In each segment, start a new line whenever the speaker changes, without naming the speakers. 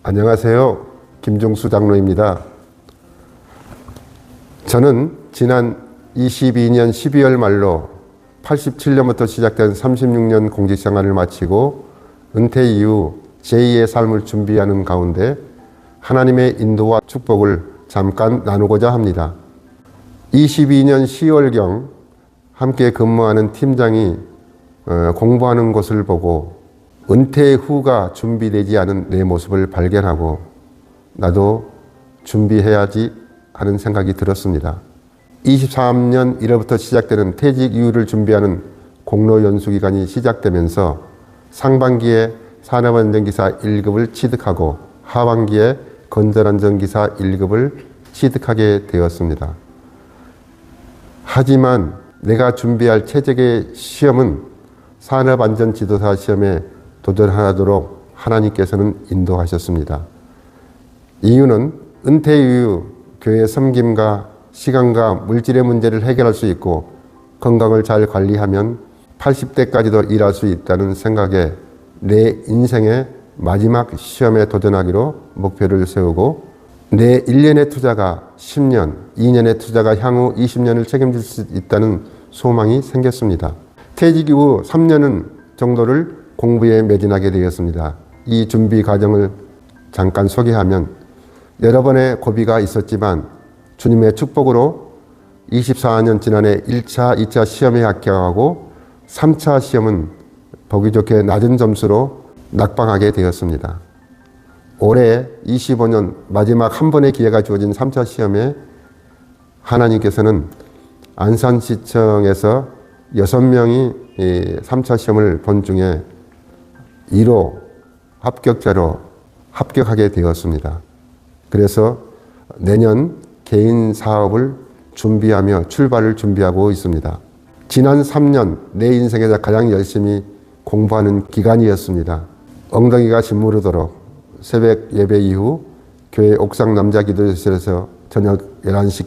안녕하세요. 김종수 장로입니다. 저는 지난 22년 12월 말로 87년부터 시작된 36년 공직생활을 마치고 은퇴 이후 제2의 삶을 준비하는 가운데 하나님의 인도와 축복을 잠깐 나누고자 합니다. 22년 10월경 함께 근무하는 팀장이 공부하는 것을 보고 은퇴 후가 준비되지 않은 내 모습을 발견하고 나도 준비해야지 하는 생각이 들었습니다. 23년 1월부터 시작되는 퇴직 이후를 준비하는 공로연수기간이 시작되면서 상반기에 산업안전기사 1급을 취득하고 하반기에 건설안전기사 1급을 취득하게 되었습니다. 하지만 내가 준비할 최적의 시험은 산업안전지도사 시험에 도전하도록 하나님께서는 인도하셨습니다. 이유는 은퇴 이후 교회 섬김과 시간과 물질의 문제를 해결할 수 있고 건강을 잘 관리하면 80대까지도 일할 수 있다는 생각에 내 인생의 마지막 시험에 도전하기로 목표를 세우고 내 1년의 투자가 10년, 2년의 투자가 향후 20년을 책임질 수 있다는 소망이 생겼습니다. 퇴직 이후 3년 정도를 공부에 매진하게 되었습니다. 이 준비 과정을 잠깐 소개하면 여러 번의 고비가 있었지만 주님의 축복으로 24년 지난해 1차, 2차 시험에 합격하고 3차 시험은 보기 좋게 낮은 점수로 낙방하게 되었습니다. 올해 25년 마지막 한 번의 기회가 주어진 3차 시험에 하나님께서는 안산시청에서 6명이 3차 시험을 본 중에 1호 합격자로 합격하게 되었습니다. 그래서 내년 개인 사업을 준비하며 출발을 준비하고 있습니다. 지난 3년 내 인생에서 가장 열심히 공부하는 기간이었습니다. 엉덩이가 짓무르도록 새벽 예배 이후 교회 옥상 남자기도실에서 저녁 11시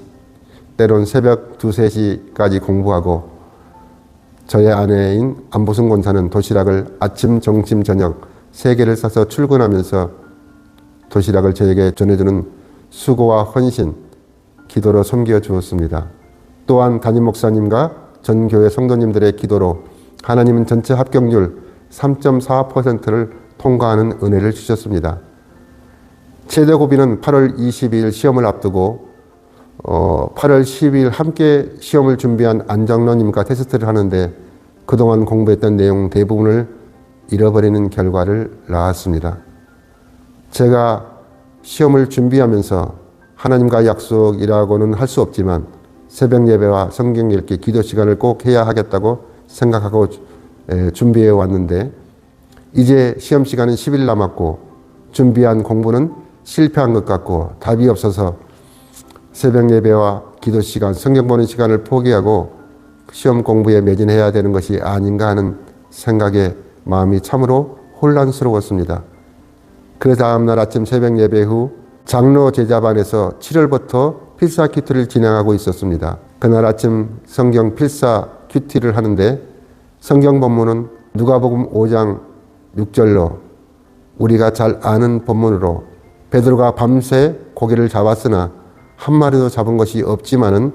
때론 새벽 2, 3시까지 공부하고 저의 아내인 안보승 권사는 도시락을 아침, 점심, 저녁 3개를 싸서 출근하면서 도시락을 저에게 전해주는 수고와 헌신, 기도로 섬겨주었습니다. 또한 담임 목사님과 전 교회 성도님들의 기도로 하나님은 전체 합격률 3.4%를 통과하는 은혜를 주셨습니다. 최대 고비는 8월 22일 시험을 앞두고 8월 12일 함께 시험을 준비한 안장로님과 테스트를 하는데 그동안 공부했던 내용 대부분을 잃어버리는 결과를 낳았습니다. 제가 시험을 준비하면서 하나님과 약속이라고는 할 수 없지만 새벽 예배와 성경 읽기, 기도 시간을 꼭 해야 하겠다고 생각하고 준비해 왔는데 이제 시험 시간은 10일 남았고 준비한 공부는 실패한 것 같고 답이 없어서 새벽 예배와 기도 시간, 성경 보는 시간을 포기하고 시험 공부에 매진해야 되는 것이 아닌가 하는 생각에 마음이 참으로 혼란스러웠습니다. 그 다음날 아침 새벽 예배 후 장로 제자반에서 7월부터 필사 큐티를 진행하고 있었습니다. 그날 아침 성경 필사 큐티를 하는데 성경 본문은 누가복음 5장 6절로 우리가 잘 아는 본문으로 베드로가 밤새 고기를 잡았으나 한 마리도 잡은 것이 없지만은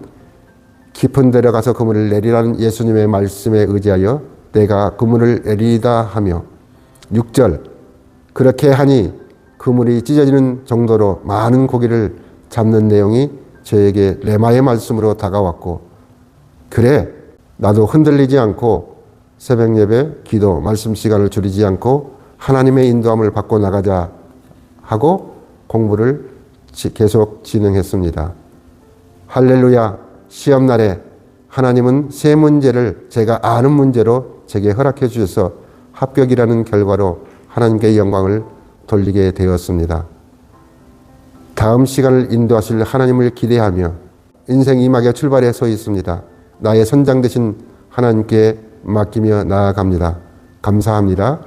깊은 데로 가서 그물을 내리라는 예수님의 말씀에 의지하여 내가 그물을 내리다 하며 6절 그렇게 하니 그물이 찢어지는 정도로 많은 고기를 잡는 내용이 저에게 레마의 말씀으로 다가왔고 그래 나도 흔들리지 않고 새벽 예배, 기도, 말씀 시간을 줄이지 않고 하나님의 인도함을 받고 나가자 하고 공부를 계속 진행했습니다. 할렐루야. 시험날에 하나님은 세 문제를 제가 아는 문제로 제게 허락해 주셔서 합격이라는 결과로 하나님께 영광을 돌리게 되었습니다. 다음 시간을 인도하실 하나님을 기대하며 인생 이막에 출발해 서 있습니다. 나의 선장 되신 하나님께 맡기며 나아갑니다. 감사합니다.